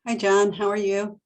Hi, John. How are you?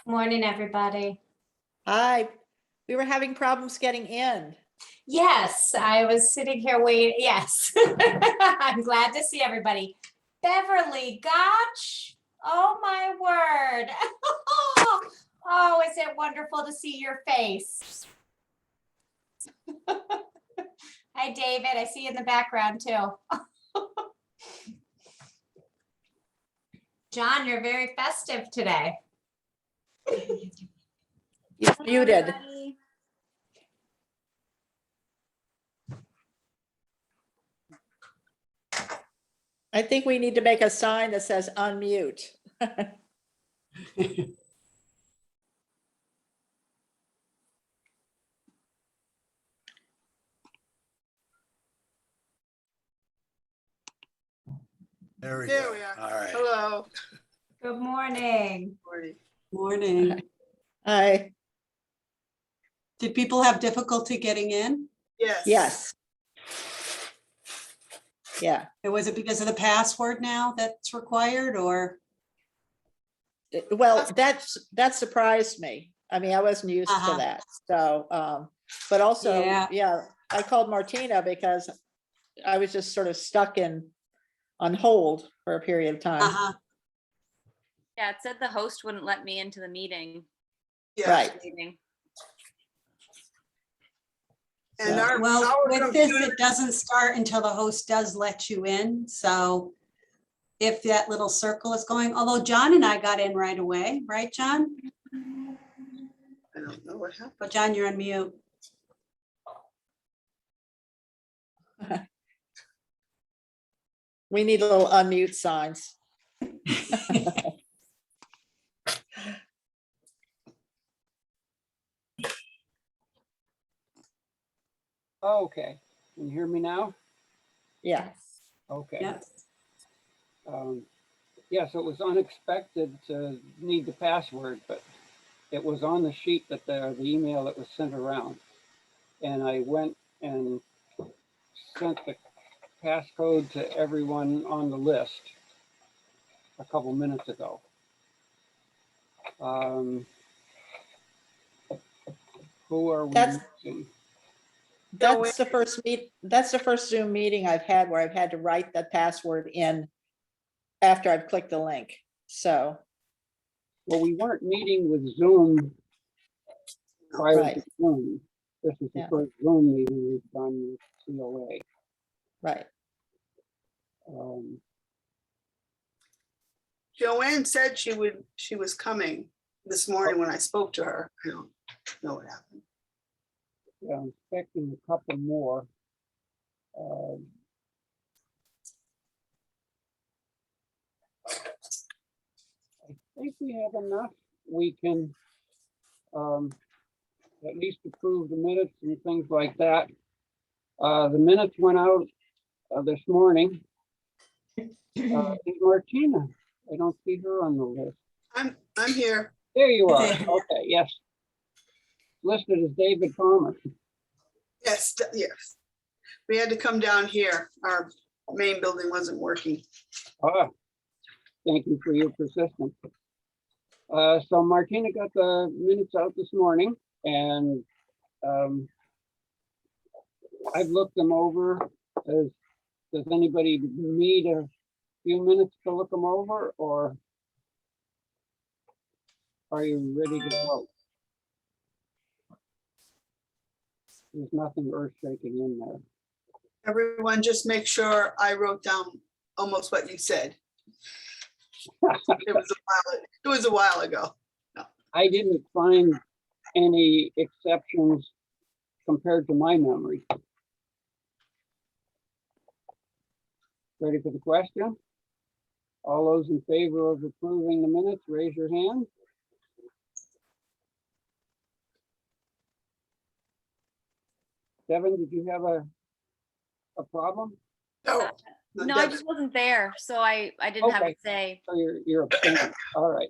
Morning, everybody. Hi, we were having problems getting in. Yes, I was sitting here waiting. Yes. I'm glad to see everybody. Beverly Gotch. Oh, my word. Oh, is it wonderful to see your face? Hi, David. I see you in the background, too. John, you're very festive today. You're muted. Everybody. I think we need to make a sign that says unmute. There we There go. we are. All right. Hello. Good morning. Morning. Morning. Hi, Did people have difficulty getting in? Yes. yes. Yeah, And was it because of the password now that's required or? well, that surprised me. I mean, I wasn't used to Uh-huh. that, so, but also, Yeah. yeah, I called Martina because I was just sort of stuck on hold for a period of time. Uh-huh. Yeah, it said the host wouldn't let me into the meeting. Yeah. Right. Meeting. And So- our Well, with this, computer, it doesn't start until the host does let you in. So if that little circle is going, although John and I got in right away, right, John? I don't know what happened. But John, you're on mute. We need little unmute signs. Okay, can you hear me now? Yeah, Okay. Yep. Yes, it was unexpected to need the password, but it was on the sheet that the email that was sent around. And I went and sent the passcode to everyone on the list a couple minutes ago. Who are we That's- using? that's the first Zoom meeting I've had where I've had to write the password in after I've clicked the link, so, Well, we weren't meeting with Zoom prior Right. to Zoom. This is the Yeah. first Zoom meeting we've done with COA. right. Joanne said she was coming this morning when I spoke to her. I don't know what happened. Yeah, I'm expecting a couple more. I think we have enough. We can at least approve the minutes and things like that. The minutes went out this morning. Is Martina? I don't see her on the list. I'm here. There you are. There. Okay, yes. Listed as David Thomas. Yes, yes. We had to come down here. Our main building wasn't working. Ah, thank you for your persistence. So Martina got the minutes out this morning and I've looked them over. Does anybody need a few minutes to look them over or are you ready to vote? There's nothing earth shaking in there. Everyone just make sure I wrote down almost what you said. It was a while ago. I didn't find any exceptions compared to my memory. Ready for the question? All those in favor of approving the minutes, raise your hand. Devin, did you have a problem? No. No, I just wasn't there, so I didn't have Okay. to say. Oh, you're abstaining. All right.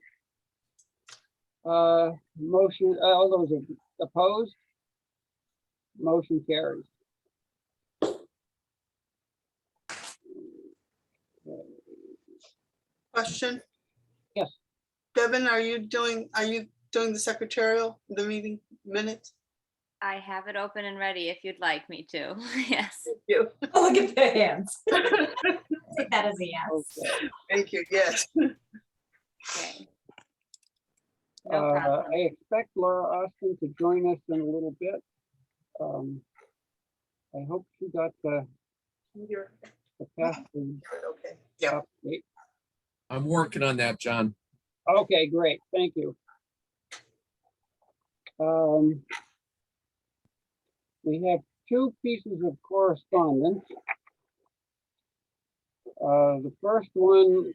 Motion, all those opposed? Motion carries. Question? Yes. Bevan, are you doing the secretarial, the meeting minutes? I have it open and ready if you'd like me to. Yes. You. Oh, look at the hands. Take that as a yes. Okay. Thank you, yes. Okay. No problem. I expect Laura Austin to join us in a little bit. I hope she got the You're password okay. Yeah. update. I'm working on that, John. Okay, great, thank you. We have two pieces of correspondence. The first one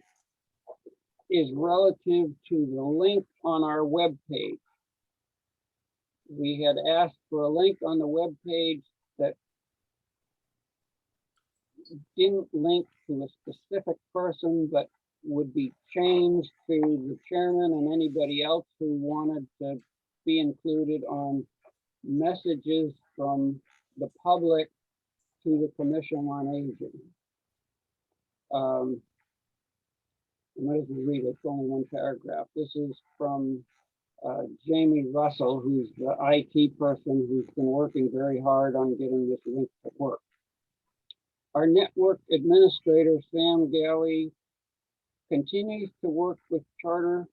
is relative to the link on our webpage. We had asked for a link on the webpage that didn't link to a specific person, but would be changed to the chairman and anybody else who wanted to be included on messages from the public to the Commission on Aging. I might as well read it, it's only one paragraph. This is from Jamie Russell, who's the IT person who's been working very hard on getting this link to work. Our network administrator, Sam Galley, continues to work with Charter,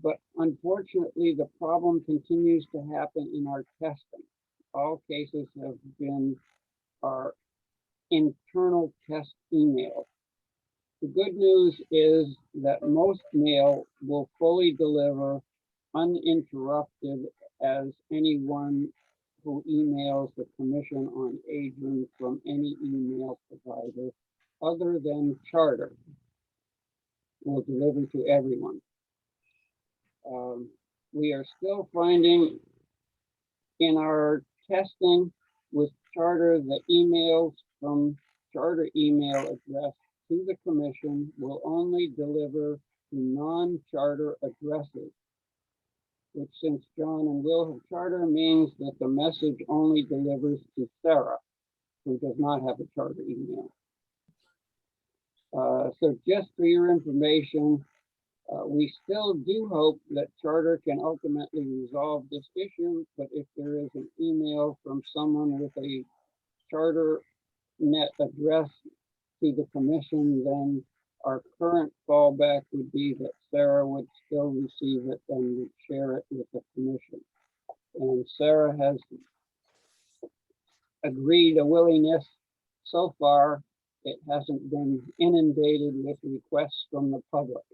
but unfortunately, the problem continues to happen in our testing. All cases have been our internal test email. The good news is that most mail will fully deliver uninterrupted as anyone who emails the Commission on Aging from any email provider other than Charter will deliver to everyone. We are still finding in our testing with Charter, the emails from Charter email address to the Commission will only deliver to non-Charter addresses, which, since John and Will have Charter, means that the message only delivers to Sarah, who does not have a Charter email. So just for your information, we still do hope that Charter can ultimately resolve this issue, but if there is an email from someone with a Charter net address to the Commission, then our current fallback would be that Sarah would still receive it and would share it with the Commission. And Sarah has agreed a willingness. So far, it hasn't been inundated with requests from the public.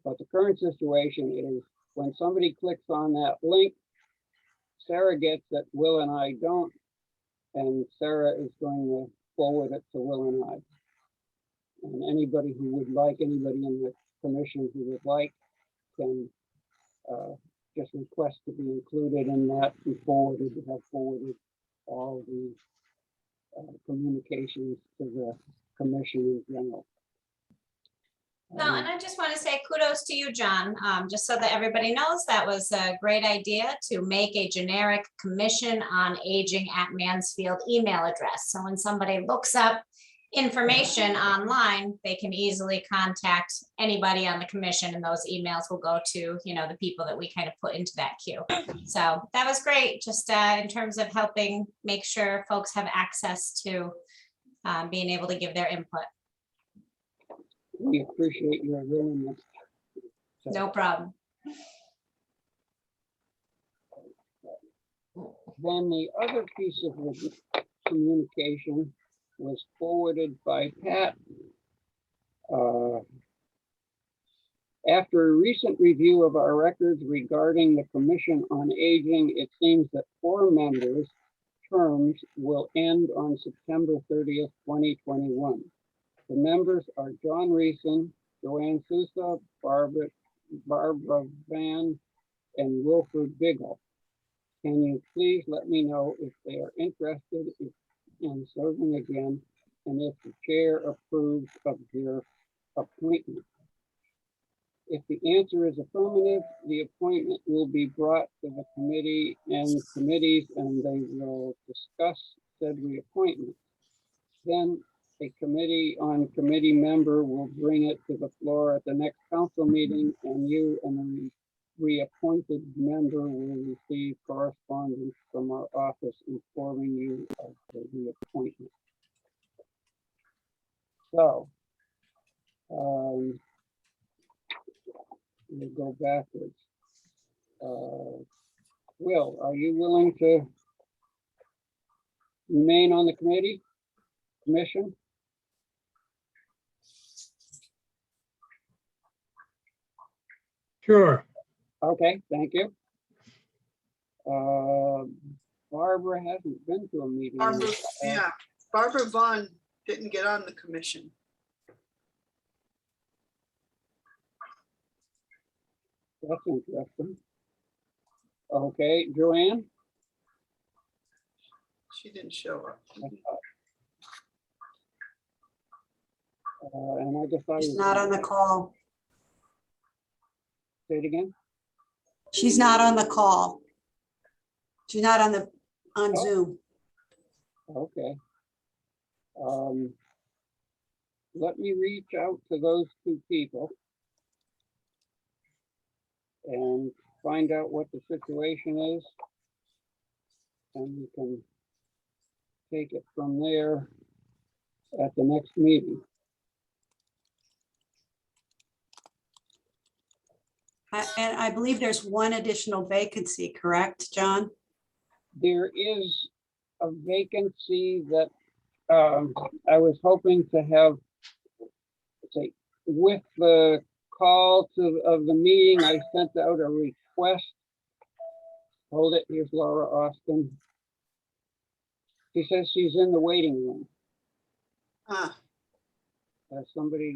But the current situation is when somebody clicks on that link, Sarah gets it, Will and I don't, and Sarah is going to forward it to Will and I. And anybody who would like, anybody in the Commission who would like, can just request to be included in that and forwarded, to have forwarded all the communications to the Commission in general. No, and I just want to say kudos to you, John, just so that everybody knows that was a great idea to make a generic Commission on Aging at Mansfield email address. So when somebody looks up information online, they can easily contact anybody on the Commission, and those emails will go to, you know, the people that we kind of put into that queue. So that was great, just in terms of helping make sure folks have access to being able to give their input. We appreciate your willingness. So, No problem. then the other piece of the communication was forwarded by Pat. After a recent review of our records regarding the Commission on Aging, it seems that 4 members' terms will end on September 30th, 2021. The members are John Reeson, Joanne Sousa, Barbara Van, and Wilford Biggle. Can you please let me know if they are interested in serving again, and if the chair approves of their appointment? If the answer is affirmative, the appointment will be brought to the committee and committees, and they will discuss said reappointment. Then a committee on committee member will bring it to the floor at the next council meeting, and you and the reappointed member will receive correspondence from our office informing you of the reappointment. So, we'll go backwards. Will, are you willing to remain on the commission? Sure. Okay, thank you. Barbara hasn't been to a meeting. Barbara, yeah, Barbara Vaughn didn't get on the commission. That's interesting. Okay, Joanne? She didn't show up. And I guess I. She's not on the call. Say it again? She's not on the call. She's not on Zoom. Okay. Let me reach out to those two people and find out what the situation is. And we can take it from there at the next meeting. And I believe there's one additional vacancy, correct, John? There is a vacancy that I was hoping to have, say, with the call of the meeting, I sent out a request. Hold it, here's Laura Austin. She says she's in the waiting room. Ah, Somebody.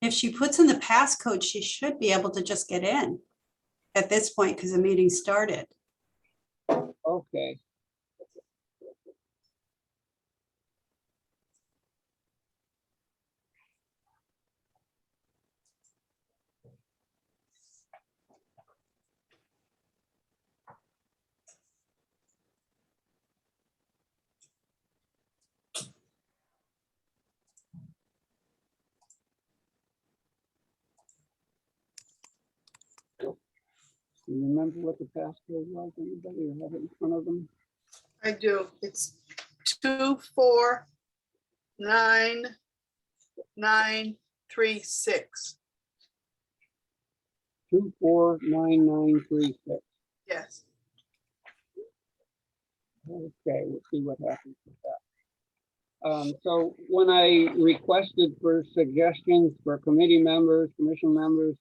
If she puts in the passcode, she should be able to just get in at this point because the meeting started. Okay. Do you remember what the password was? Anybody or have it in front of them? I do. It's 249936. 249936. Yes. Okay, we'll see what happens with that. So when I requested for suggestions for committee members, commission members,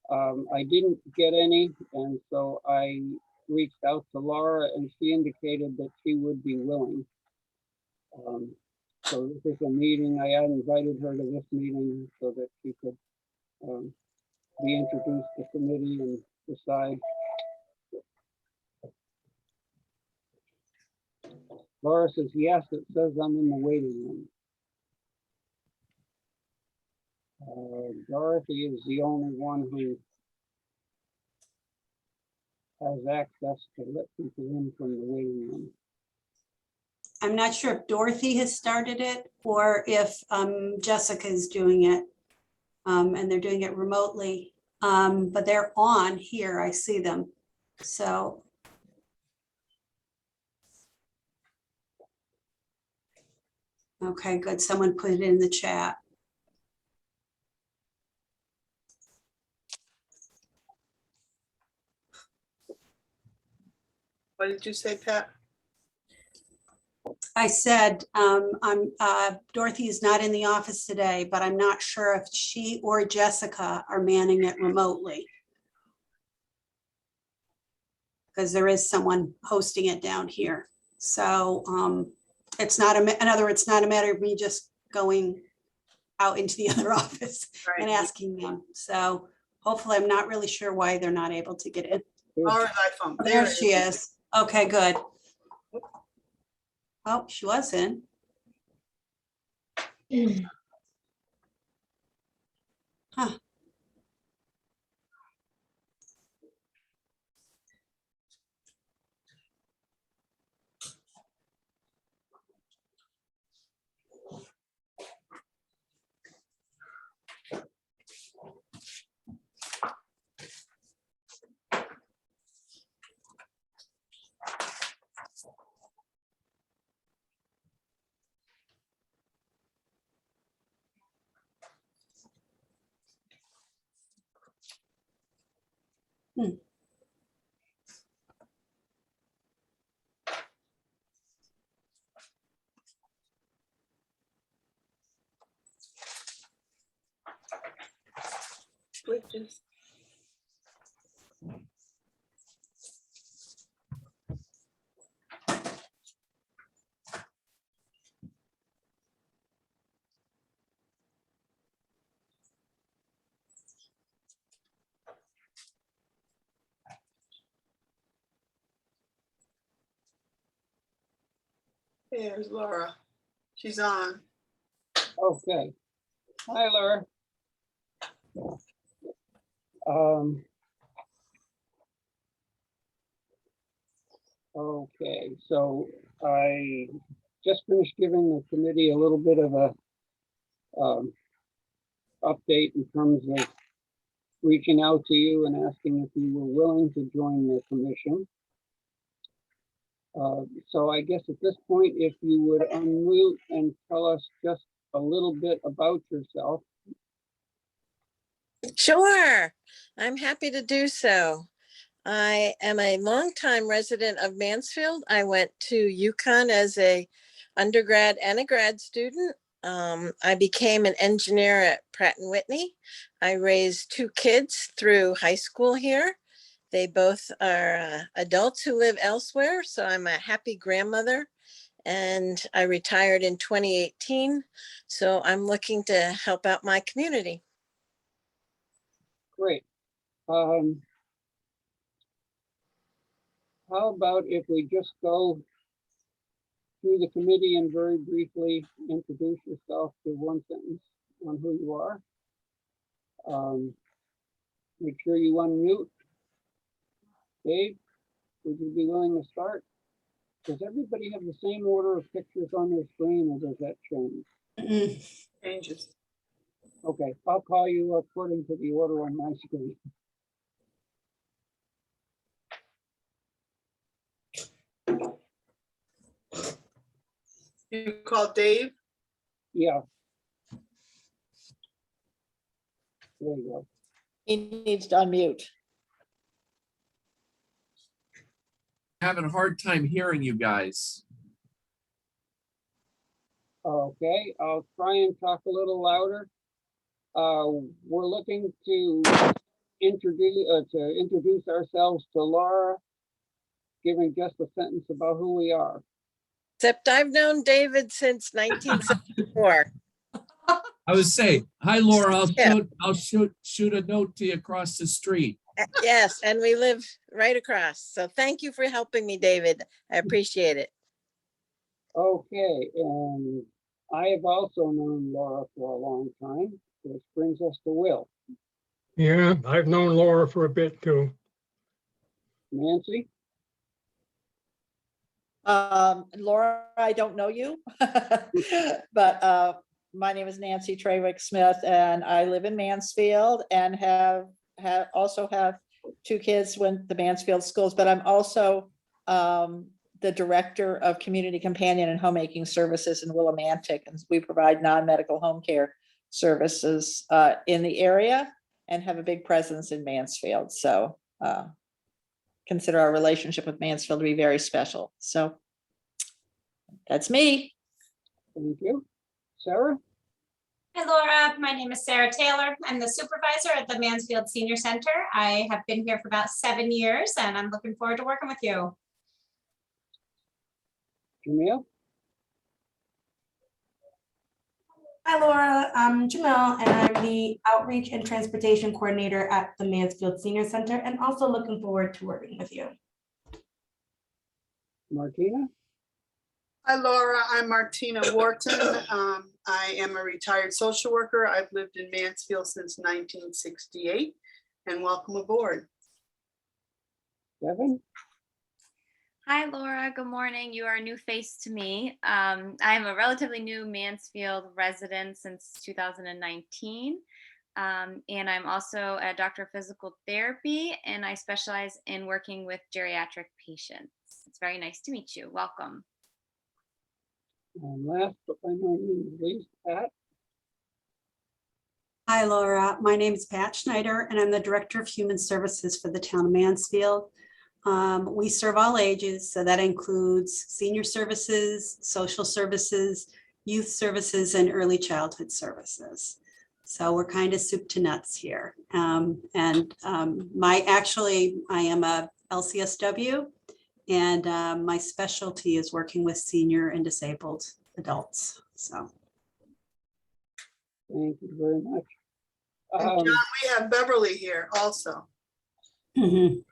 I didn't get any, and so I reached out to Laura, and she indicated that she would be willing. So this is a meeting, I had invited her to this meeting so that she could be introduced to committee and decide. Laura says, yes, it says I'm in the waiting room. Dorothy is the only one who has access to let people in from the waiting room. I'm not sure if Dorothy has started it or if Jessica is doing it. And they're doing it remotely, but they're on here. I see them. So. Okay, good. Someone put it in the chat. What did you say, Pat? I said, Dorothy is not in the office today, but I'm not sure if she or Jessica are manning it remotely. Because there is someone hosting it down here. So it's not, in other words, it's not a matter of me just going out into the other office and Right. asking them. So hopefully, I'm not really sure why they're not able to get in. Laura's iPhone. There it she is. Okay, good. Oh, she was in. Huh. Switches. There's Laura. She's on. Okay. Hi, Laura. Okay, so I just finished giving the committee a little bit of a update in terms of reaching out to you and asking if you were willing to join the commission. So I guess at this point, if you would unmute and tell us just a little bit about yourself. Sure, I'm happy to do so. I am a longtime resident of Mansfield. I went to UConn as a undergrad and a grad student. I became an engineer at Pratt & Whitney. I raised 2 kids through high school here. They both are adults who live elsewhere, so I'm a happy grandmother. And I retired in 2018, so I'm looking to help out my community. Great. How about if we just go through the committee and very briefly introduce yourself to one sentence on who you are. Make sure you unmute. Dave, would you be willing to start? Does everybody have the same order of pictures on their screen, or does that change? Changes. Okay, I'll call you according to the order on my screen. You call Dave? Yeah. There you go. He needs to unmute. Having a hard time hearing you guys. Okay, I'll try and talk a little louder. We're looking to introduce ourselves to Laura, giving just a sentence about who we are. Except I've known David since 1974. I would say, hi Laura, Yeah. I'll shoot a note to you across the street. Yes, and we live right across. So thank you for helping me, David. I appreciate it. Okay, and I have also known Laura for a long time, which brings us to Will. Yeah, I've known Laura for a bit too. Nancy? Laura, I don't know you, but my name is Nancy Trawick Smith, and I live in Mansfield and also have 2 kids with the Mansfield schools, but I'm also the director of community companion and homemaking services in Willimantic, and we provide non-medical home care services in the area and have a big presence in Mansfield. So consider our relationship with Mansfield to be very special. So that's me. Thank you. Sarah? Hi Laura, my name is Sarah Taylor. I'm the supervisor at the Mansfield Senior Center. I have been here for about 7 years and I'm looking forward to working with you. Jamil? Hi Laura, I'm Jamel and I'm the Outreach and Transportation Coordinator at the Mansfield Senior Center and also looking forward to working with you. Martina? Hi Laura, I'm Martina Wharton. I am a retired social worker. I've lived in Mansfield since 1968 and welcome aboard. Devin? Hi, Laura. Good morning. You are a new face to me. I'm a relatively new Mansfield resident since 2019. And I'm also a doctor of physical therapy, and I specialize in working with geriatric patients. It's very nice to meet you. Welcome. And last but by no means least, Pat? Hi Laura, my name is Pat Schneider and I'm the Director of Human Services for the town of Mansfield. We serve all ages, so that includes senior services, social services, youth services, and early childhood services. So we're kind of soup to nuts here. I am a LCSW, and my specialty is working with senior and disabled adults. So. Thank you very much. And John, we have Beverly here also. Mhm.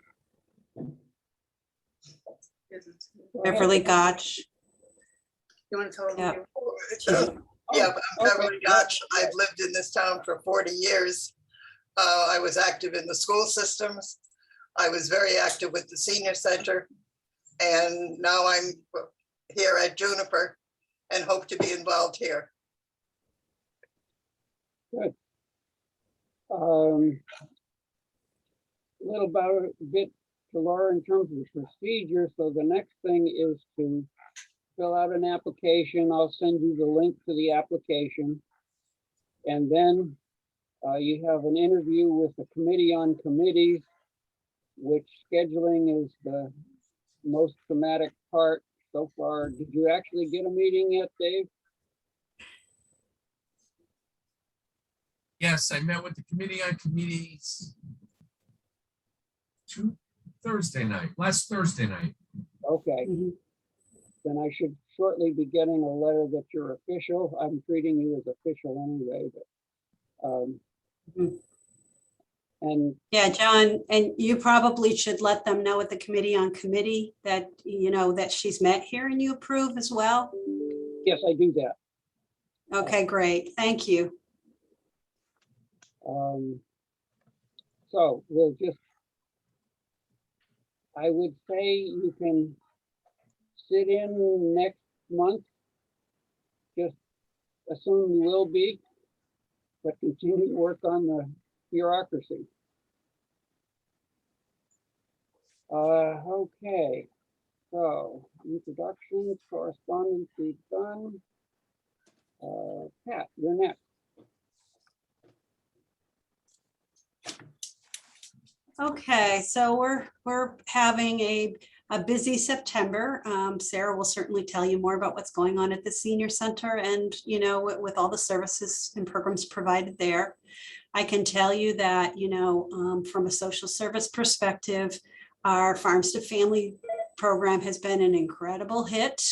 Beverly Gotch. You want to tell Yeah. them? Yeah, I'm Beverly Okay. Gotch. I've lived in this town for 40 years. I was active in the school systems. I was very active with the senior center. And now I'm here at Juniper and hope to be involved here. Good. Little about a bit to Laura in terms of the procedure. So the next thing is to fill out an application. I'll send you the link to the application. And then you have an interview with the Committee on Committees, which scheduling is the most traumatic part so far. Did you actually get a meeting yet, Dave? Yes, I met with the Committee on Committees last Thursday night. Okay. Mhm. Then I should shortly be getting a letter that you're official. I'm treating you as official anyway, but, Mhm. and Yeah, John, and you probably should let them know at the Committee on Committee that, you know, that she's met here and you approve as well. yes, I do that. Okay, great. Thank you. So we'll just, I would say you can sit in next month. Just assume you will be, but continue to work on the bureaucracy. Okay, so introductions, correspondence, we've done. Pat, you're next. Okay, so we're having a busy September. Sarah will certainly tell you more about what's going on at the senior center and, you know, with all the services and programs provided there. I can tell you that, you know, from a social service perspective, our Farms to Family program has been an incredible hit.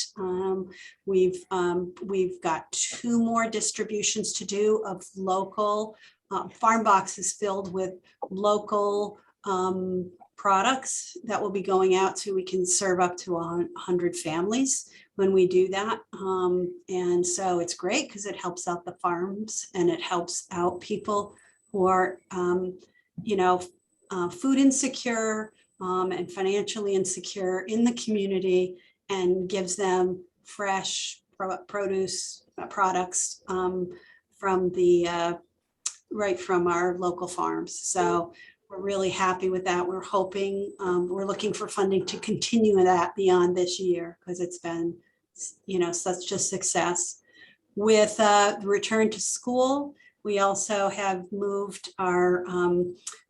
We've got 2 more distributions to do of local farm boxes filled with local products that will be going out so we can serve up to 100 families when we do that. And so it's great because it helps out the farms and it helps out people who are, you know, food insecure and financially insecure in the community, and gives them fresh produce products from the right from our local farms. So we're really happy with that. We're hoping, we're looking for funding to continue that beyond this year because it's been, you know, such a success. With the return to school, we also have moved our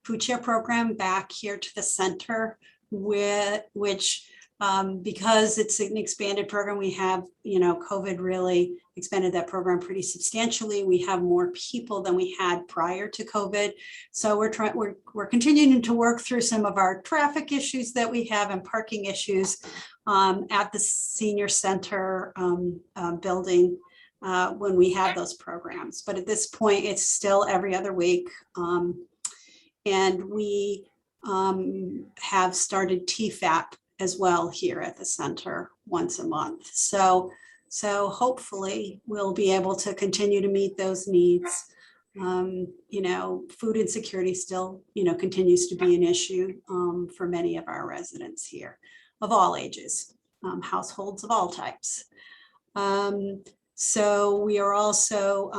food share program back here to the center, which because it's an expanded program, we have, you know, COVID really expanded that program pretty substantially. We have more people than we had prior to COVID. So we're continuing to work through some of our traffic issues that we have and parking issues at the senior center building when we have those programs. But at this point, it's still every other week. And we have started TFAP as well here at the center once a month. So hopefully we'll be able to continue to meet those needs. You know, food insecurity still, you know, continues to be an issue for many of our residents here of all ages, households of all types. So we are also,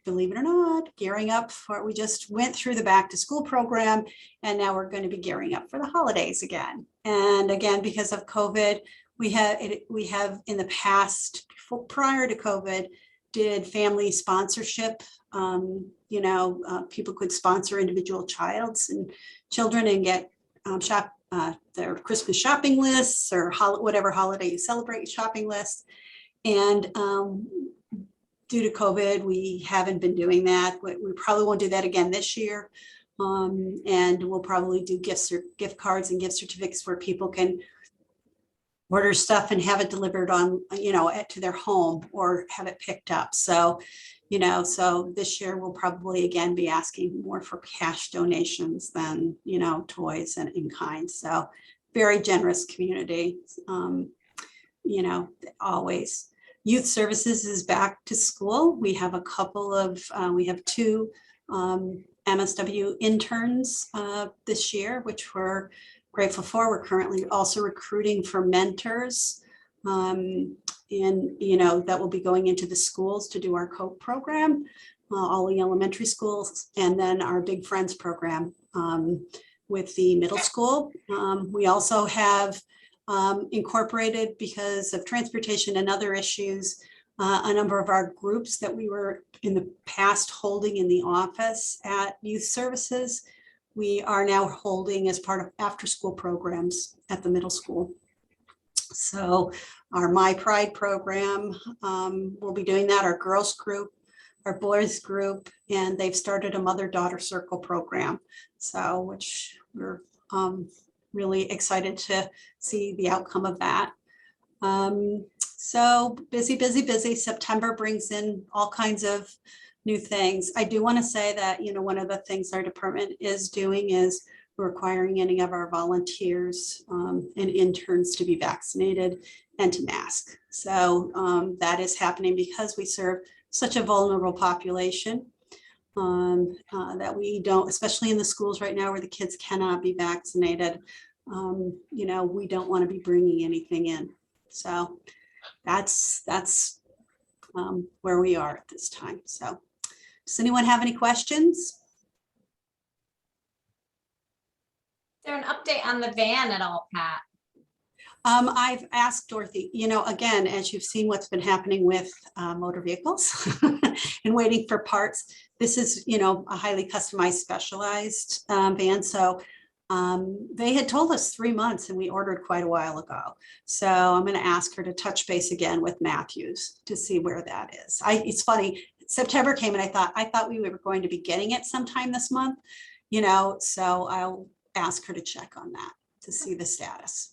believe it or not, gearing up for, we just went through the back to school program and now we're going to be gearing up for the holidays again. And again, because of COVID, we have in the past, prior to COVID, did family sponsorship. You know, people could sponsor individual children and get their Christmas shopping lists or whatever holiday you celebrate, shopping lists. And due to COVID, we haven't been doing that. We probably won't do that again this year. And we'll probably do gift cards and gift certificates where people can order stuff and have it delivered on, to their home or have it picked up. So, so this year we'll probably again be asking more for cash donations than, toys and in kind. So very generous community, always. Youth Services is back to school. We have we have 2 MSW interns this year, which we're grateful for. We're currently also recruiting for mentors. That will be going into the schools to do our COPE program, all the elementary schools, and then our Big Friends program with the middle school. We also have incorporated, because of transportation and other issues, a number of our groups that we were in the past holding in the office at Youth Services. We are now holding as part of after-school programs at the middle school. So our My Pride program, we'll be doing that, our girls group, our boys group, and they've started a mother-daughter circle program. So, which we're really excited to see the outcome of that. So busy, busy, busy. September brings in all kinds of new things. I do want to say that, one of the things our department is doing is requiring any of our volunteers and interns to be vaccinated and to mask. So that is happening because we serve such a vulnerable population that we don't, especially in the schools right now where the kids cannot be vaccinated. We don't want to be bringing anything in. So that's where we are at this time. So does anyone have any questions? Is there an update on the van at all, Pat? I've asked Dorothy, again, as you've seen what's been happening with motor vehicles and waiting for parts. This is, a highly customized, specialized van. So they had told us 3 months and we ordered quite a while ago. So I'm going to ask her to touch base again with Matthews to see where that is. It's funny, September came and I thought we were going to be getting it sometime this month, so I'll ask her to check on that to see the status.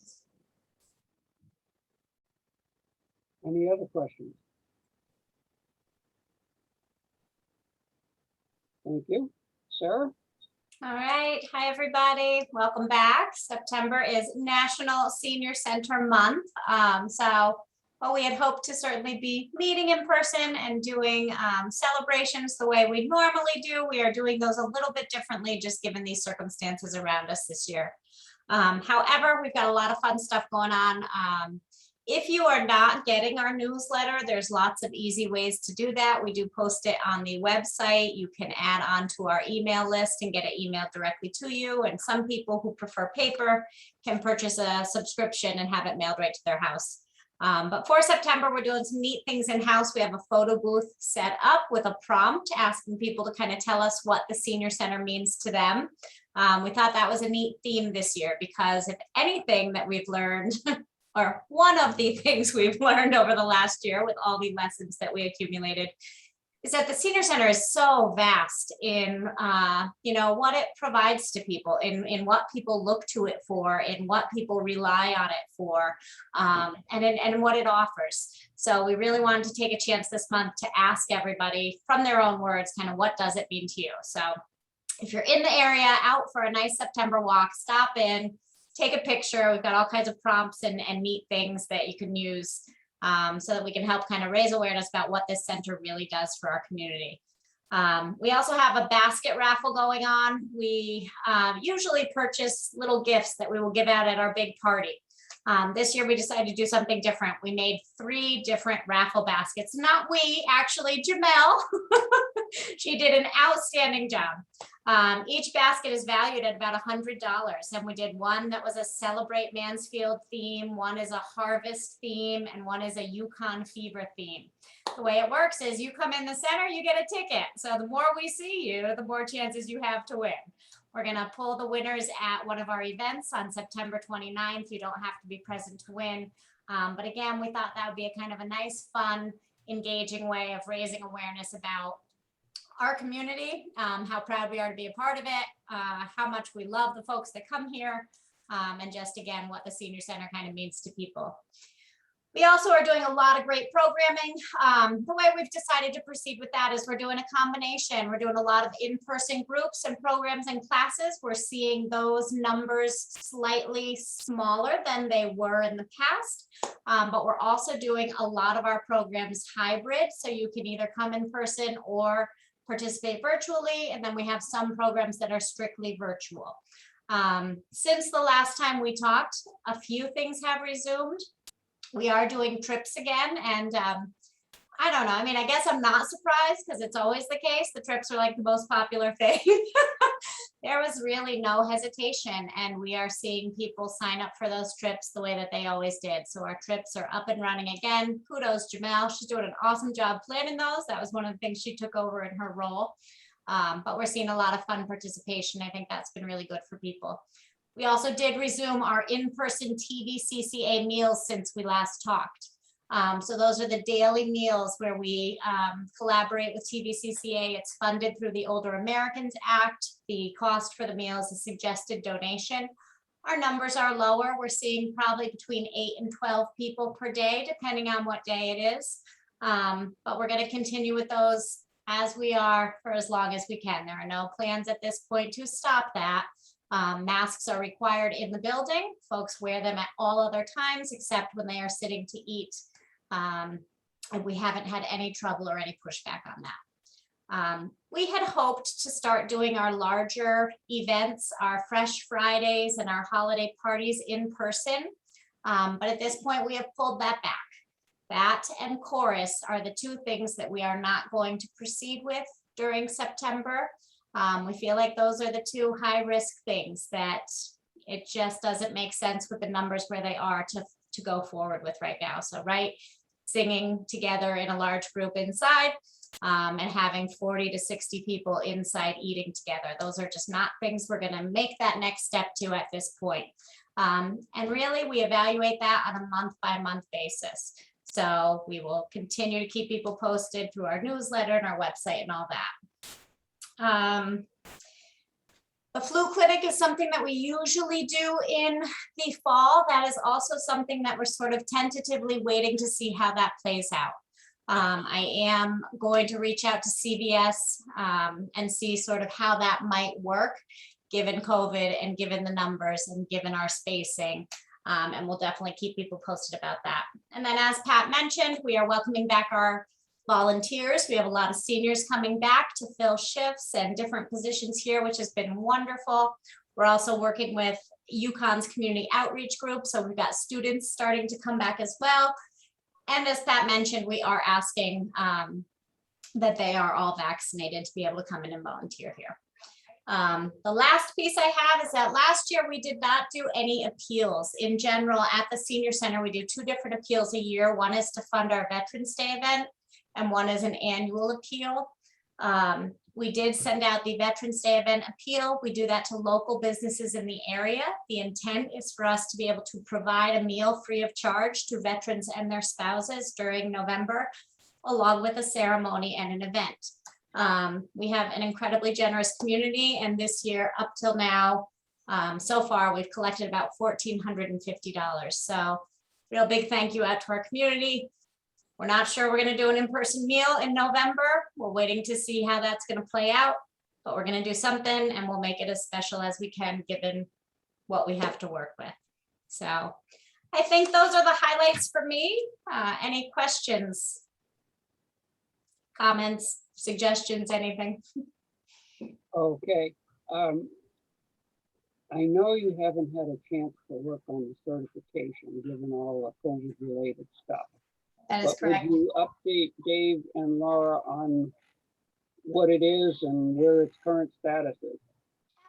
Any other questions? Thank you. Sarah? All right. Hi, everybody. Welcome back. September is National Senior Center Month. Well, we had hoped to certainly be meeting in person and doing celebrations the way we normally do. We are doing those a little bit differently, just given these circumstances around us this year. However, we've got a lot of fun stuff going on. If you are not getting our newsletter, there's lots of easy ways to do that. We do post it on the website. You can add on to our email list and get it emailed directly to you. And some people who prefer paper can purchase a subscription and have it mailed right to their house. But for September, we're doing some neat things in-house. We have a photo booth set up with a prompt asking people to kind of tell us what the senior center means to them. We thought that was a neat theme this year because if anything that we've learned or one of the things we've learned over the last year with all the lessons that we accumulated is that the senior center is so vast in, what it provides to people, in what people look to it for, in what people rely on it for, and what it offers. So we really wanted to take a chance this month to ask everybody from their own words, kind of what does it mean to you? So if you're in the area, out for a nice September walk, stop in, take a picture. We've got all kinds of prompts and neat things that you can use so that we can help kind of raise awareness about what this center really does for our community. We also have a basket raffle going on. We usually purchase little gifts that we will give out at our big party. This year we decided to do something different. We made 3 different raffle baskets. Not we, actually, Jamel. She did an outstanding job. Each basket is valued at about $100. And we did one that was a Celebrate Mansfield theme, one is a Harvest theme, and one is a Yukon Fever theme. The way it works is you come in the center, you get a ticket. So the more we see you, the more chances you have to win. We're going to pull the winners at one of our events on September 29th. You don't have to be present to win. But again, we thought that would be a kind of a nice, fun engaging way of raising awareness about our community, how proud we are to be a part of it, how much we love the folks that come here, and just again, what the senior center kind of means to people. We also are doing a lot of great programming. The way we've decided to proceed with that is we're doing a combination. We're doing a lot of in-person groups and programs and classes. We're seeing those numbers slightly smaller than they were in the past, but we're also doing a lot of our programs hybrid. So you can either come in person or participate virtually. And then we have some programs that are strictly virtual. Since the last time we talked, a few things have resumed. We are doing trips again, and I don't know. I mean, I guess I'm not surprised because it's always the case. The trips are like the most popular thing. There was really no hesitation, and we are seeing people sign up for those trips the way that they always did. So our trips are up and running again. Kudos, Jamel. She's doing an awesome job planning those. That was one of the things she took over in her role. But we're seeing a lot of fun participation. I think that's been really good for people. We also did resume our in-person TVCCA meals since we last talked. So those are the daily meals where we collaborate with TVCCA. It's funded through the Older Americans Act. The cost for the meals is suggested donation. Our numbers are lower. We're seeing probably between 8 and 12 people per day, depending on what day it is. But we're going to continue with those as we are for as long as we can. There are no plans at this point to stop that. Masks are required in the building. Folks wear them at all other times except when they are sitting to eat. And we haven't had any trouble or any pushback on that. We had hoped to start doing our larger events, our Fresh Fridays and our holiday parties in person. But at this point, we have pulled that back. That and chorus are the two things that we are not going to proceed with during September. We feel like those are the two high-risk things that it just doesn't make sense with the numbers where they are to go forward with right now. So, right, singing together in a large group inside and having 40 to 60 people inside eating together. Those are just not things we're going to make that next step to at this point. And really, we evaluate that on a month-by-month basis. So we will continue to keep people posted through our newsletter and our website and all that. The flu clinic is something that we usually do in the fall. That is also something that we're sort of tentatively waiting to see how that plays out. I am going to reach out to CVS and see sort of how that might work given COVID and given the numbers and given our spacing. And we'll definitely keep people posted about that. And then as Pat mentioned, we are welcoming back our volunteers. We have a lot of seniors coming back to fill shifts and different positions here, which has been wonderful. We're also working with UConn's community outreach group. So we've got students starting to come back as well. And as Pat mentioned, we are asking that they are all vaccinated to be able to come in and volunteer here. The last piece I have is that last year we did not do any appeals. In general, at the senior center, we do 2 different appeals a year. One is to fund our Veterans Day event, and one is an annual appeal. We did send out the Veterans Day event appeal. We do that to local businesses in the area. The intent is for us to be able to provide a meal free of charge to veterans and their spouses during November, along with a ceremony and an event. We have an incredibly generous community, and this year up till now, so far, we've collected about $1,450. So real big thank you out to our community. We're not sure we're going to do an in-person meal in November. We're waiting to see how that's going to play out, but we're going to do something and we'll make it as special as we can given what we have to work with. So I think those are the highlights for me. Any questions, comments, suggestions, anything? Okay. I know you haven't had a chance to work on the certification, given all the COVID-related stuff. That is correct. Would you update Dave and Laura on what it is and where its current status is?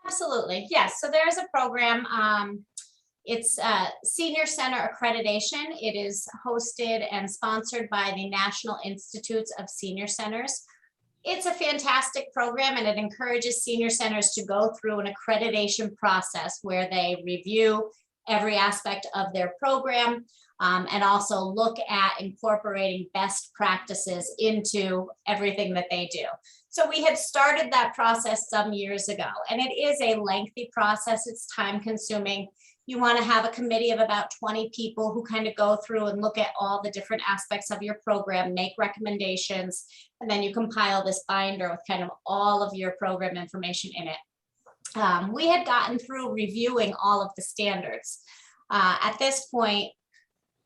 Absolutely. Yes. So there's a program. It's Senior Center Accreditation. It is hosted and sponsored by the National Institutes of Senior Centers. It's a fantastic program, and it encourages senior centers to go through an accreditation process where they review every aspect of their program. and also look at incorporating best practices into everything that they do. So we had started that process some years ago, and it is a lengthy process. It's time consuming. You want to have a committee of about 20 people who kind of go through and look at all the different aspects of your program, make recommendations, and then you compile this binder with kind of all of your program information in it. We had gotten through reviewing all of the standards. At this point,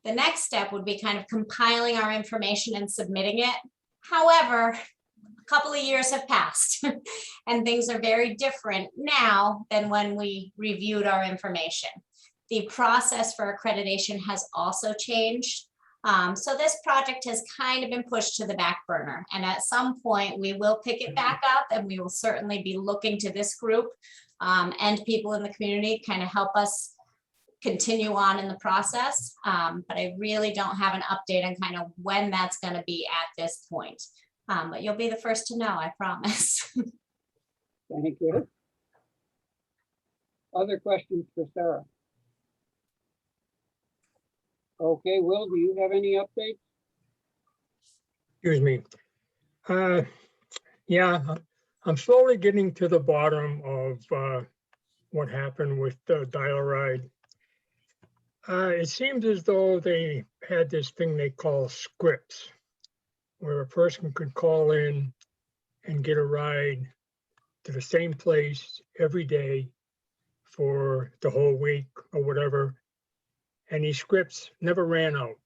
the next step would be kind of compiling our information and submitting it. However, a couple of years have passed and things are very different now than when we reviewed our information. The process for accreditation has also changed. So this project has kind of been pushed to the back burner. And at some point we will pick it back up, and we will certainly be looking to this group and people in the community kind of help us continue on in the process. But I really don't have an update on kind of when that's going to be at this point. But you'll be the first to know, I promise. Thank you. Other questions for Sarah? Okay, Will, do you have any updates? Excuse me. Yeah, I'm slowly getting to the bottom of what happened with Dial-A-Ride. It seems as though they had this thing they call scripts, where a person could call in and get a ride to the same place every day for the whole week or whatever. And these scripts never ran out.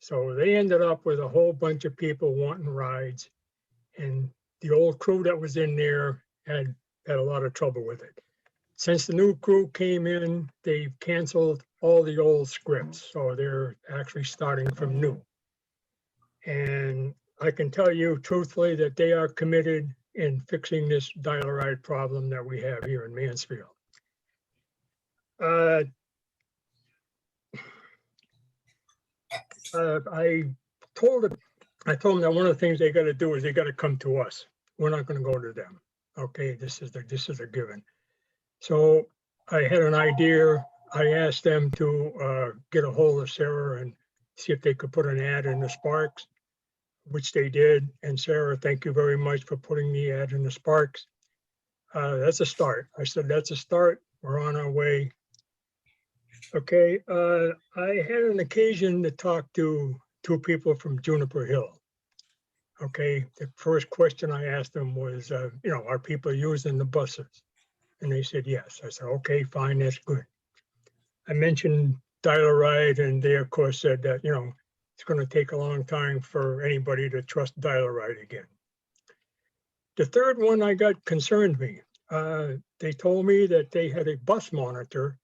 So they ended up with a whole bunch of people wanting rides. And the old crew that was in there had a lot of trouble with it. Since the new crew came in, they've canceled all the old scripts. So they're actually starting from new. And I can tell you truthfully that they are committed in fixing this Dial-A-Ride problem that we have here in Mansfield. I told them that one of the things they got to do is they got to come to us. We're not going to go to them. Okay, this is a given. So I had an idea. I asked them to get a hold of Sarah and see if they could put an ad in the Sparks, which they did. And Sarah, thank you very much for putting the ad in the Sparks. That's a start. I said, that's a start. We're on our way. Okay, I had an occasion to talk to two people from Juniper Hill. Okay, the first question I asked them was, are people using the buses? And they said, yes. I said, okay, fine, that's good. I mentioned Dial-A-Ride, and they of course said that, it's going to take a long time for anybody to trust Dial-A-Ride again. The third one I got concerned me. They told me that they had a bus monitor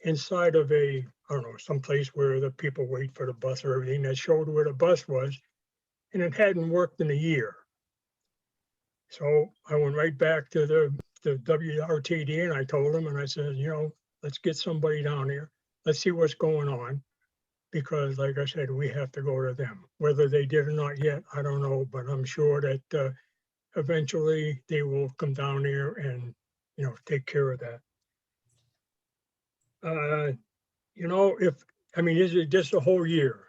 inside of some place where the people wait for the bus or everything, that showed where the bus was, and it hadn't worked in a year. So I went right back to the WRTD and I told them, and I said, let's get somebody down here. Let's see what's going on. Because like I said, we have to go to them. Whether they did or not yet, I don't know, but I'm sure that eventually they will come down here and, take care of that. This is just a whole year.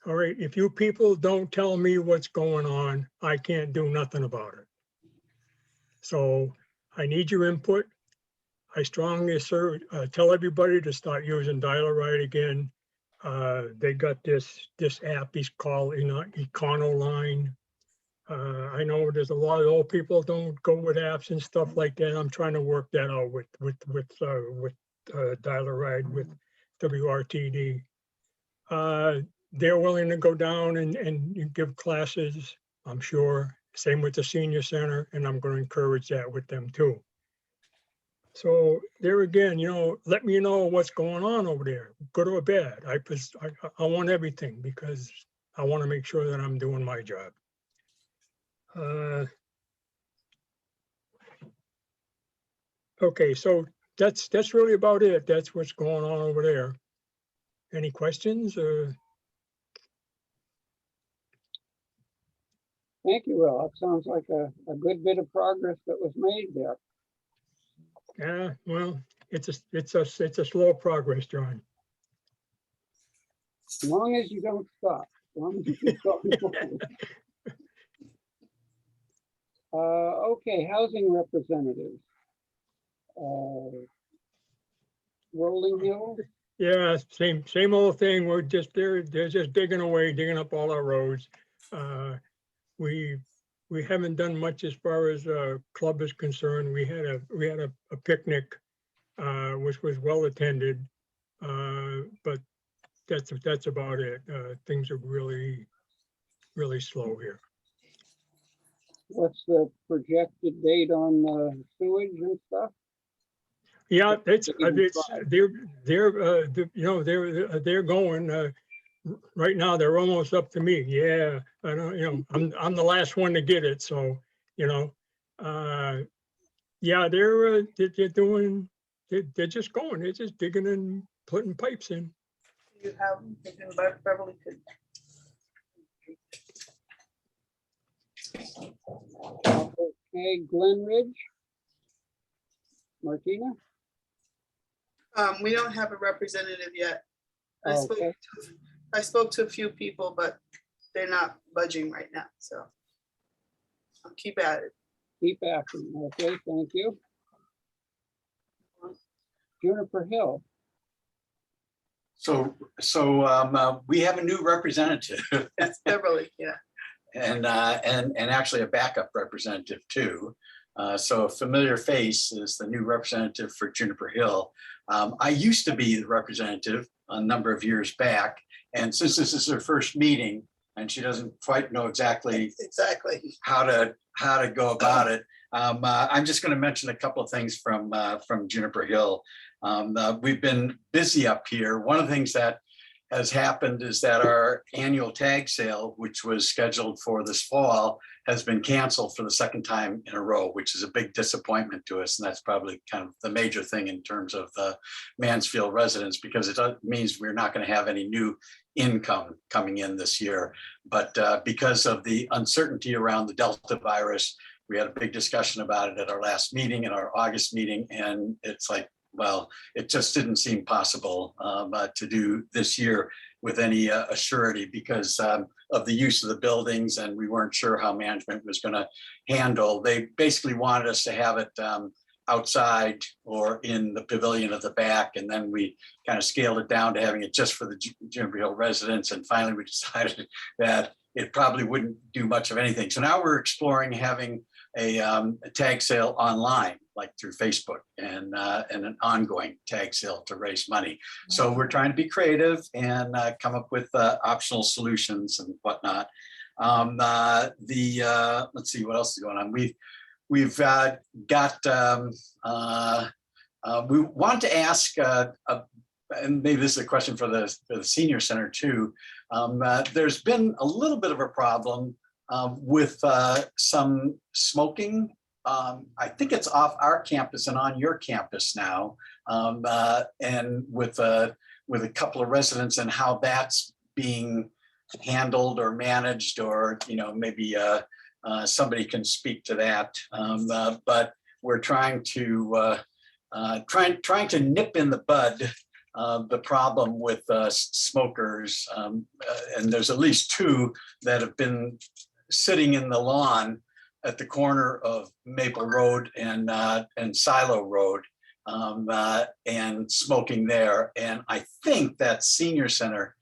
All right, if you people don't tell me what's going on, I can't do nothing about it. So I need your input. I strongly tell everybody to start using Dial-A-Ride again. They got this app is called Econoline. I know there's a lot of old people don't go with apps and stuff like that. I'm trying to work that out with Dial-A-Ride with WRTD. They're willing to go down and give classes, I'm sure. Same with the senior center, and I'm going to encourage that with them too. So there again, let me know what's going on over there, good or bad. I want everything because I want to make sure that I'm doing my job. Okay, so that's really about it. That's what's going on over there. Any questions? Thank you, Will. That sounds like a good bit of progress that was made there. Yeah, well, it's a slow progress, John. As long as you don't stop. As long as you keep going. Okay, housing representatives. Rolling Hill, Yeah, same old thing. We're just, they're just digging away, digging up all our roads. We haven't done much as far as club is concerned. We had a picnic, which was well attended. But that's about it. Things are really slow here. what's the projected date on sewage and stuff? Yeah, it's, Even they're going, right now, they're almost up to me. Yeah, I don't, I'm the last one to get it, so, yeah, they're doing, they're just going, they're just digging and putting pipes in. You have, thinking about Beverly could. Okay, Glen Ridge. Martina? We don't have a representative yet. Okay. I spoke to a few people, but they're not budging right now, so. I'll keep at it. Keep acting. Okay, thank you. Juniper Hill. So we have a new representative That's Beverly, yeah. and actually a backup representative too. So a familiar face is the new representative for Juniper Hill. I used to be the representative a number of years back. And since this is her first meeting and she doesn't quite know exactly how to go about it, I'm just going to mention a couple of things from Juniper Hill. We've been busy up here. One of the things that has happened is that our annual tag sale, which was scheduled for this fall, has been canceled for the second time in a row, which is a big disappointment to us. And that's probably kind of the major thing in terms of the Mansfield residents, because it means we're not going to have any new income coming in this year. But because of the uncertainty around the Delta virus, we had a big discussion about it at our last meeting, in our August meeting, and it's like, well, it just didn't seem possible to do this year with any assurity because of the use of the buildings, and we weren't sure how management was going to handle. They basically wanted us to have it outside or in the pavilion at the back, and then we kind of scaled it down to having it just for the Juniper Hill residents, and finally we decided that it probably wouldn't do much of anything. So now we're exploring having a tag sale online, like through Facebook, and an ongoing tag sale to raise money. So we're trying to be creative and come up with optional solutions and whatnot. Let's see what else is going on. We've got we want to ask, and maybe this is a question for the senior center too. There's been a little bit of a problem with some smoking. I think it's off our campus and on your campus now, and with a couple of residents and how that's being handled or managed, or maybe somebody can speak to that. But we're trying to nip in the bud the problem with smokers, and there's at least 2 that have been sitting in the lawn at the corner of Maple Road and Silo Road, and smoking there. And I think that's senior center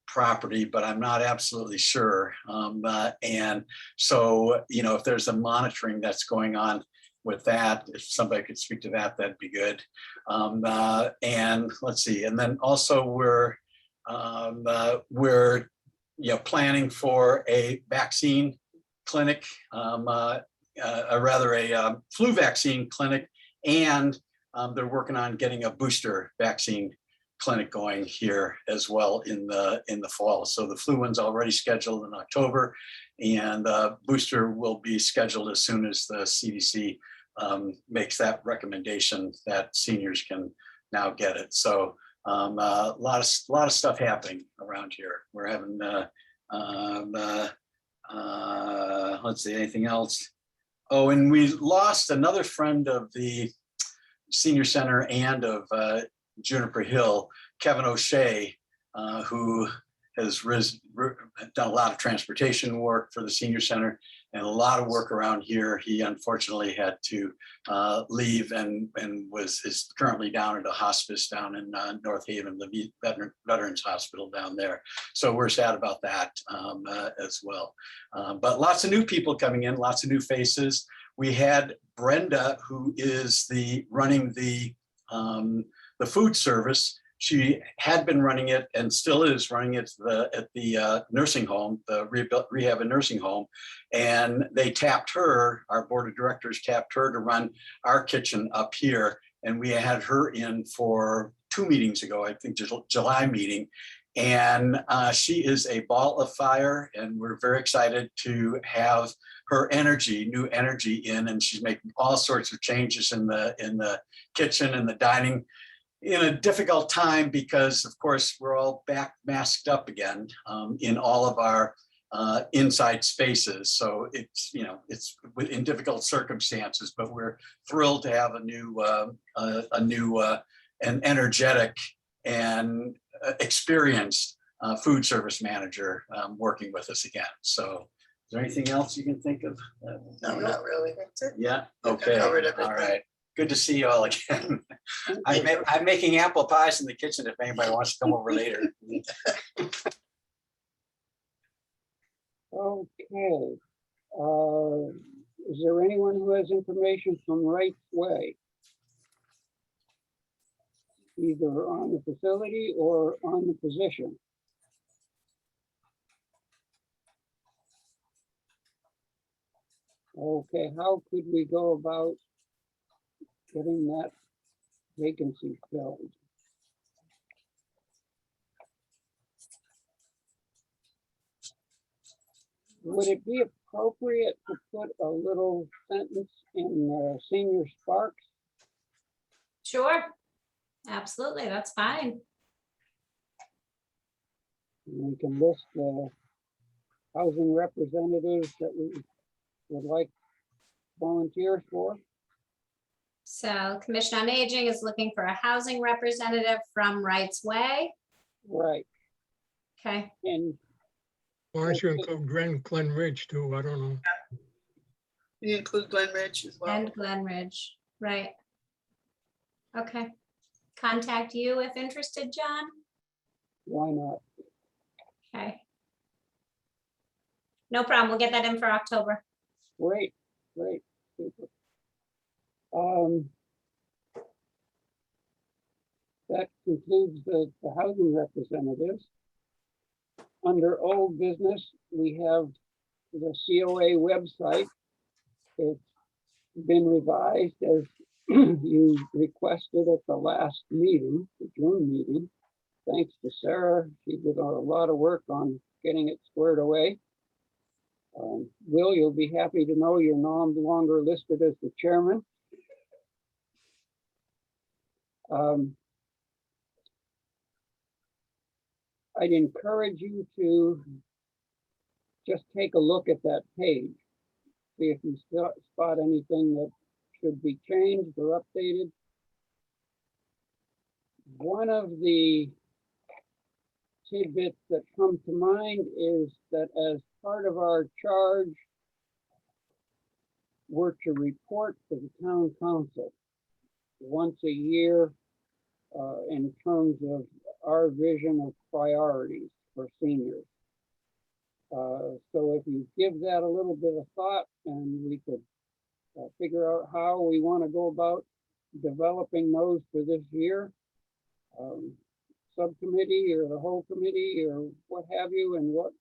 property, but I'm not absolutely sure. And so, if there's a monitoring that's going on with that, if somebody could speak to that, that'd be good. And let's see. And then also we're planning for a vaccine clinic, a flu vaccine clinic, and they're working on getting a booster vaccine clinic going here as well in the fall. So the flu one's already scheduled in October, and booster will be scheduled as soon as the CDC makes that recommendation that seniors can now get it. So a lot of stuff happening around here. We're having let's see, anything else? Oh, and we lost another friend of the senior center and of Juniper Hill, Kevin O'Shea, who done a lot of transportation work for the senior center and a lot of work around here. He unfortunately had to leave and is currently down at a hospice down in North Haven, the Veterans Hospital down there. So we're sad about that as well. But lots of new people coming in, lots of new faces. We had Brenda, who is running the food service. She had been running it and still is running it at the nursing home, the rehab and nursing home. And they tapped her, our board of directors tapped her to run our kitchen up here. And we had her in for 2 meetings ago, I think July meeting. And she is a ball of fire, and we're very excited to have her new energy in, and she's making all sorts of changes in the kitchen and the dining in a difficult time because, of course, we're all back masked up again in all of our inside spaces. So it's in difficult circumstances, but we're thrilled to have a new and energetic and experienced food service manager working with us again. So is there anything else you can think of? No, not really. That's it. Yeah, I okay, covered all everything. right. Good to see you all again. I'm making apple pies in the kitchen if anybody wants to come over later. Okay. Is there anyone who has information from Right Way? Either on the facility or on the position? Okay, how could we go about getting that vacancy filled? Would it be appropriate to put a little sentence in Senior Sparks? Sure. Absolutely, that's fine. We can list the housing representatives that we would like volunteers for. So Commission on Aging is looking for a housing representative from Wright's Way. Right. Okay, And Why don't you include Glen Ridge too? I don't know. You include Glen Ridge as well. and Glen Ridge, right. Okay. Contact you if interested, John. why not? Okay. No problem. We'll get that in for October. Great, great. Super. That concludes the housing representatives. Under old business, we have the COA website. It's been revised as you requested at the last meeting, the June meeting. Thanks to Sarah, she did a lot of work on getting it squared away. Will, you'll be happy to know you're no longer listed as the chairman. I'd encourage you to just take a look at that page. See if you spot anything that should be changed or updated. One of the tidbits that come to mind is that as part of our charge, we're to report to the town council once a year in terms of our vision of priorities for seniors. So if you give that a little bit of thought, and we could figure out how we want to go about developing those for this year, subcommittee or the whole committee or what have you, and what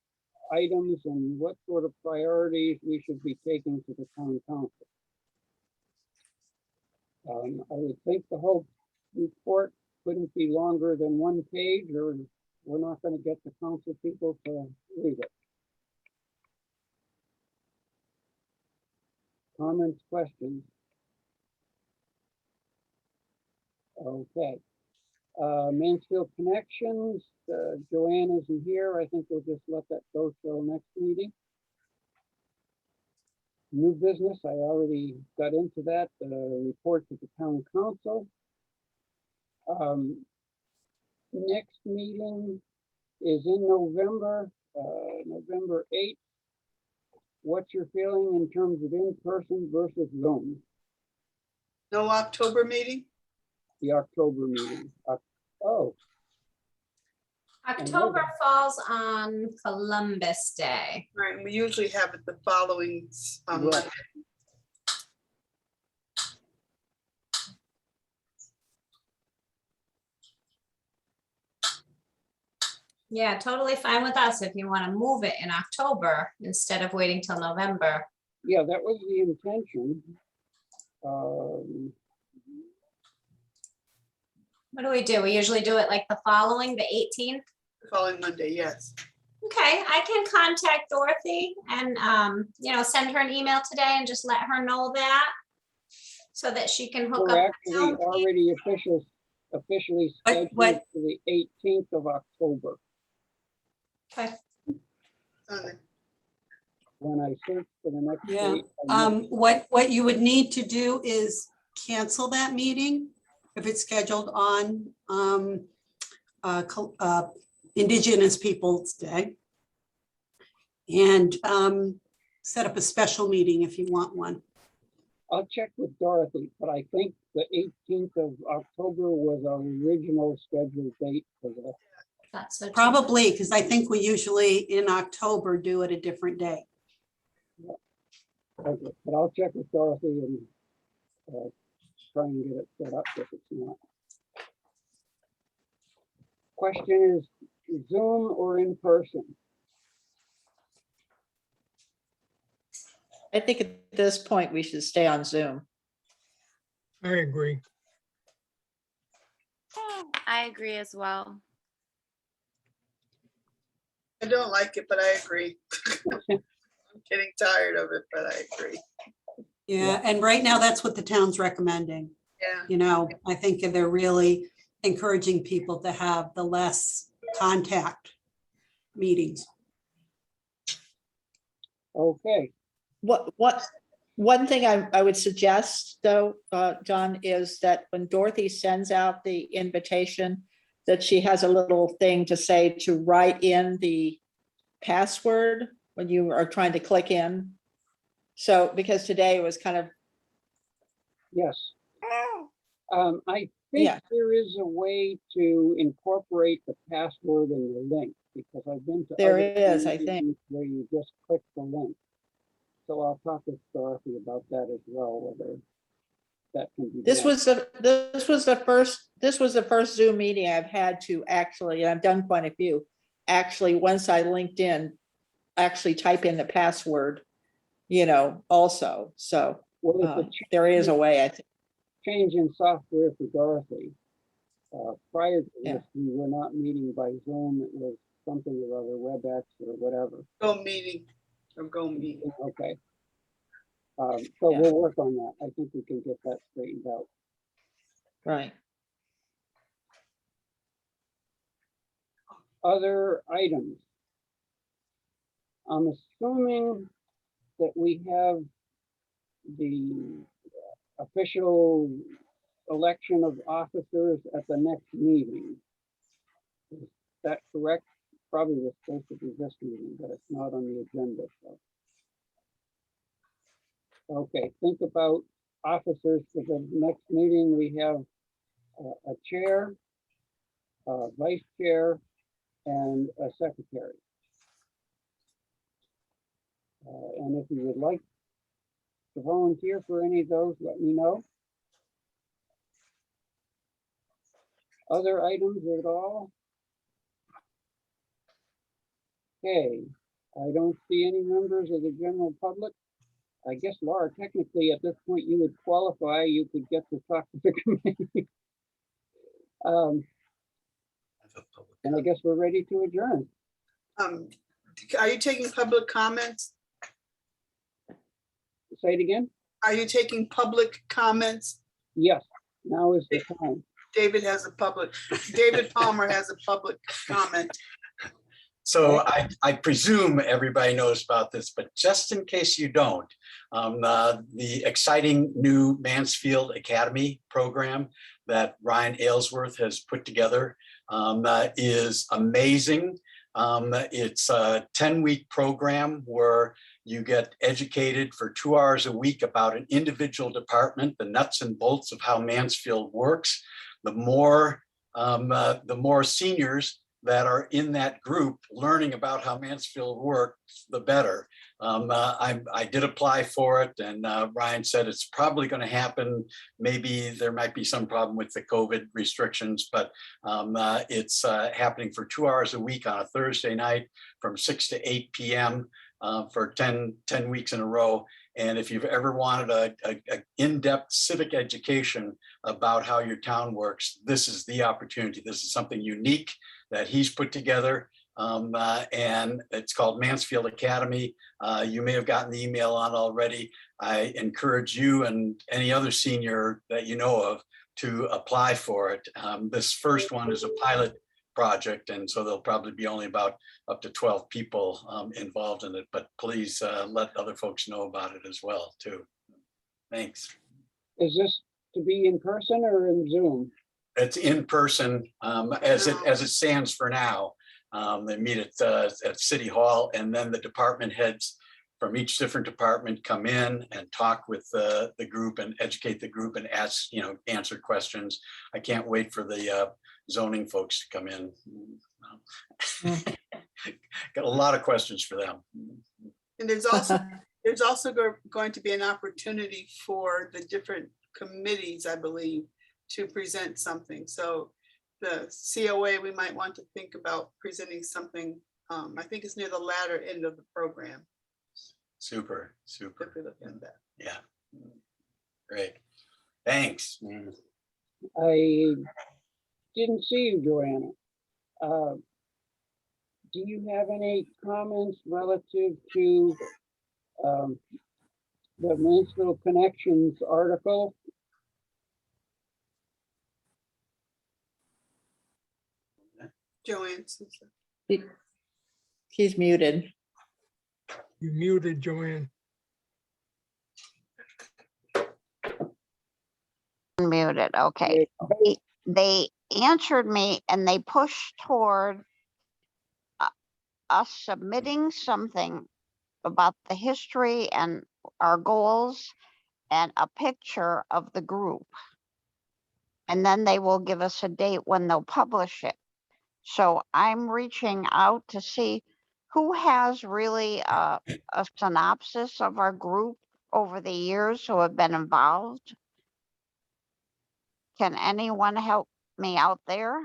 items and what sort of priorities we should be taking to the town council. I would think the whole report couldn't be longer than one page, or we're not going to get the council people to read it. Comments, questions? Okay. Mansfield Connections, Joanne isn't here. I think we'll just let that go till next meeting. New business, I already got into that, report to the town council. Next meeting, is in November, November 8th. What's your feeling in terms of in-person versus Zoom? No October meeting? The October meeting. Oh, October falls on Columbus Day. Right, and we usually have it the following Right. Monday. Yeah, totally fine with us if you want to move it in October instead of waiting till November. yeah, that was the intention. What do? We usually do it like the following, the 18th. Following Monday, yes. Okay, I can contact Dorothy and, send her an email today and just let her know that so that she can hook We're up. actually already officially scheduled for what- the 18th of October. Okay. Sunday. When I search for the next Yeah, date. I know- what you would need to do is cancel that meeting if it's scheduled on Indigenous Peoples' Day. And set up a special meeting if you want one. I'll check with Dorothy, but I think the 18th of October was our original scheduled date for the. That's what. Probably, because I think we usually in October do it a different day. Okay, but I'll check with Dorothy and try and get it set up if it's not. Question is Zoom or in person? I think at this point, we should stay on Zoom. I agree. I agree as well. I don't like it, but I agree. I'm getting tired of it, but I agree. Yeah, and right now, that's what the town's recommending. Yeah. I think they're really encouraging people to have the less contact meetings. Okay, One thing I would suggest though, John, is that when Dorothy sends out the invitation, that she has a little thing to say to write in the password when you are trying to click in. So, because today it was kind of, yes. I think Yeah. there is a way to incorporate the password in the link, because I've been to. There other is, I meetings think. Where you just click the link. So I'll talk with Dorothy about that as well, whether that can be. this done. was the first Zoom meeting I've had to actually, and I've done quite a few, actually, once I linked in, actually type in the password, also. So Well, if the there is a way, I think. change in software for Dorothy. Prior to Yeah. this, we were not meeting by Zoom. It was something or other, WebEx or whatever. Go meeting or go meet. Okay. So Yeah. we'll work on that. I think we can get that straightened out. Right. Other items. I'm assuming that we have the official election of officers at the next meeting. Is that correct? Probably was supposed to be this meeting, but it's not on the agenda, so. Okay, think about officers for the next meeting. We have a chair, a vice chair, and a secretary. And if you would like to volunteer for any of those, let me know. Other items at all? Okay, I don't see any members of the general public. I guess, Laura, technically at this point you would qualify, you could get to talk to the committee. And I guess we're ready to adjourn. Are you taking public comments? Say it again? Are you taking public comments? Yes, now is the time. David Palmer has a public comment. So I presume everybody knows about this, but just in case you don't, the exciting new Mansfield Academy program that Ryan Aylesworth has put together is amazing. It's a 10-week program where you get educated for 2 hours a week about an individual department, the nuts and bolts of how Mansfield works. The more seniors that are in that group learning about how Mansfield works, the better. I did apply for it, and Ryan said it's probably going to happen. Maybe there might be some problem with the COVID restrictions, but it's happening for 2 hours a week on a Thursday night from 6 to 8 p.m. For 10 weeks in a row. And if you've ever wanted a in-depth civic education about how your town works, this is the opportunity. This is something unique that he's put together. And it's called Mansfield Academy. You may have gotten the email on already. I encourage you and any other senior that you know of to apply for it. This first one is a pilot project, and so there'll probably be only about up to 12 people involved in it, but please let other folks know about it as well too. Thanks. Is this to be in person or in Zoom? It's in person as it stands for now. They meet at City Hall, and then the department heads from each different department come in and talk with the group and educate the group and ask, answer questions. I can't wait for the zoning folks to come in. Got a lot of questions for them. And there's also going to be an opportunity for the different committees, I believe, to present something. So the COA, we might want to think about presenting something. I think it's near the latter end of the program. Super. If we look at that. Yeah. Great. Thanks. I didn't see you, Joanna. Do you have any comments relative to the Mansfield Connections article? Joanne. He's muted. You muted, Joanne. Muted, okay. They answered me and they pushed toward us submitting something about the history and our goals and a picture of the group. And then they will give us a date when they'll publish it. So I'm reaching out to see who has really a synopsis of our group over the years who have been involved. Can anyone help me out there?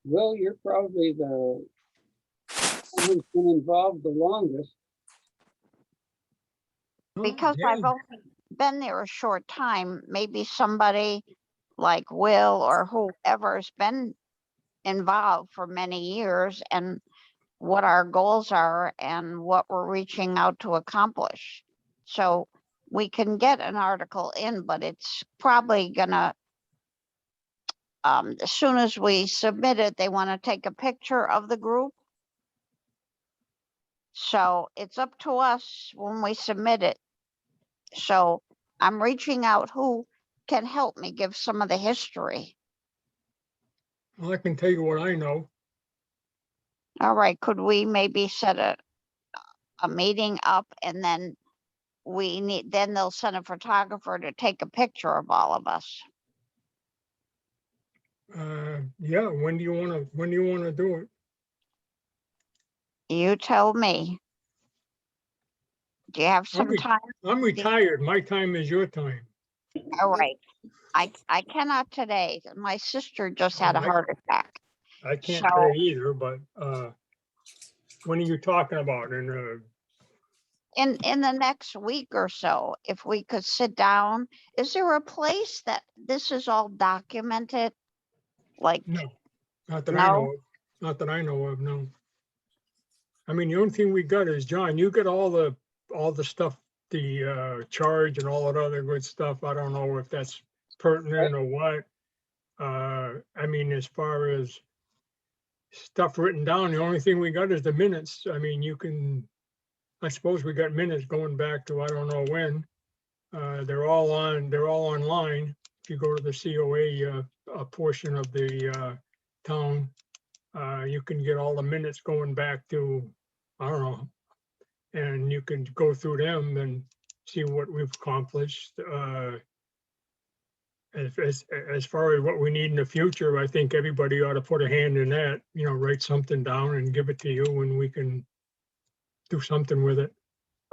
Well, you're probably the one who's been involved the longest. Because yeah. I've only been there a short time, maybe somebody like Will or whoever's been involved for many years and what our goals are and what we're reaching out to accomplish. So we can get an article in, but it's probably gonna, as soon as we submit it, they want to take a picture of the group. So it's up to us when we submit it. So I'm reaching out who can help me give some of the history. Well, I can tell you what I know. All right, could we maybe set a meeting up and then then they'll send a photographer to take a picture of all of us. Yeah, when do you want to do it? You tell me. Do you have some re- time? I'm retired. My time is your time. All right. I cannot today. My sister just had a heart attack. I can't So- say either, but when are you talking about? In the next week or so, if we could sit down, is there a place that this is all documented? Like, No, not that I know No? of. Not that I know of, no. I mean, the only thing we got is, John, you got all the stuff, the charge and all that other good stuff. I don't know if that's pertinent or what. I mean, as far as stuff written down, the only thing we got is the minutes. I mean, I suppose we got minutes going back to, I don't know when. They're all online. If you go to the COA, a portion of the town You can get all the minutes going back to, I don't know, and you can go through them and see what we've accomplished. As far as what we need in the future, I think everybody ought to put a hand in that, write something down and give it to you and we can do something with it.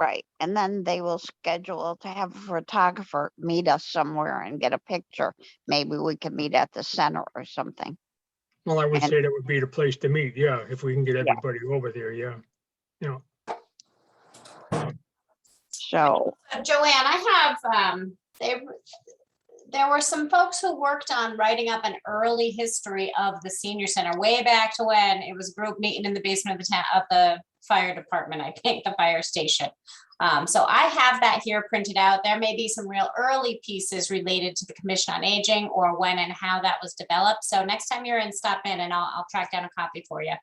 Right, and then they will schedule to have a photographer meet us somewhere and get a picture. Maybe we can meet at the center or something. Well, I would And- say that would be the place to meet, yeah, if we can get Yeah. everybody over there, yeah. So, Joanne, I have, there were some folks who worked on writing up an early history of the senior center way back to when it was a group meeting in the basement of the town, of the fire department, I think, the fire station. So I have that here printed out. There may be some real early pieces related to the Commission on Aging or when and how that was developed. So next time you're in, stop in and I'll track down a copy for you.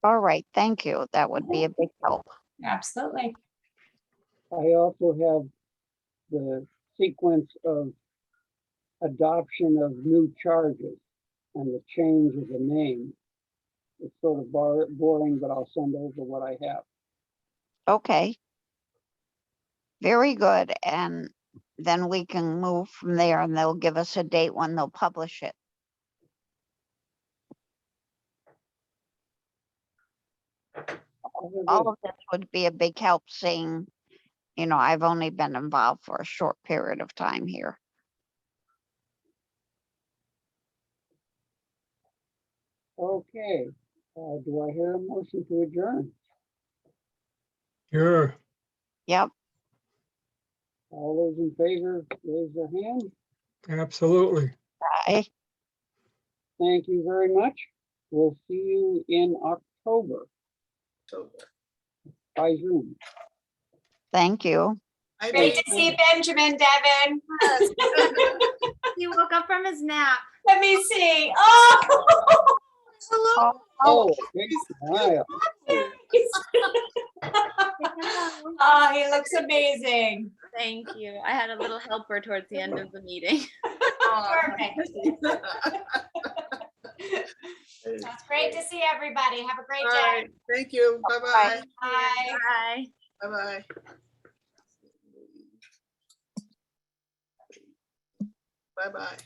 all right, thank you. That would be a big help. Absolutely. I also have the sequence of adoption of new charges and the change of the name. It's sort of boring, but I'll send over what I have. Okay. Very good. And then we can move from there and they'll give us a date when they'll publish it. All of this would be a big help seeing, I've only been involved for a short period of time here. Okay, do I hear a motion to adjourn? Sure. Yep. All those in favor, raise their hand. Absolutely. Bye. Thank you very much. We'll see you in October by Zoom. Thank you. Great to see Benjamin, Devin. He woke up from his nap. Let me see. Oh. Oh, big smile. Oh, he looks amazing. Thank you. I had a little helper towards the end of the meeting. Perfect. That's great to see everybody. Have a great All day. right, thank you. Bye-bye. Bye. Bye. Bye-bye. Bye-bye.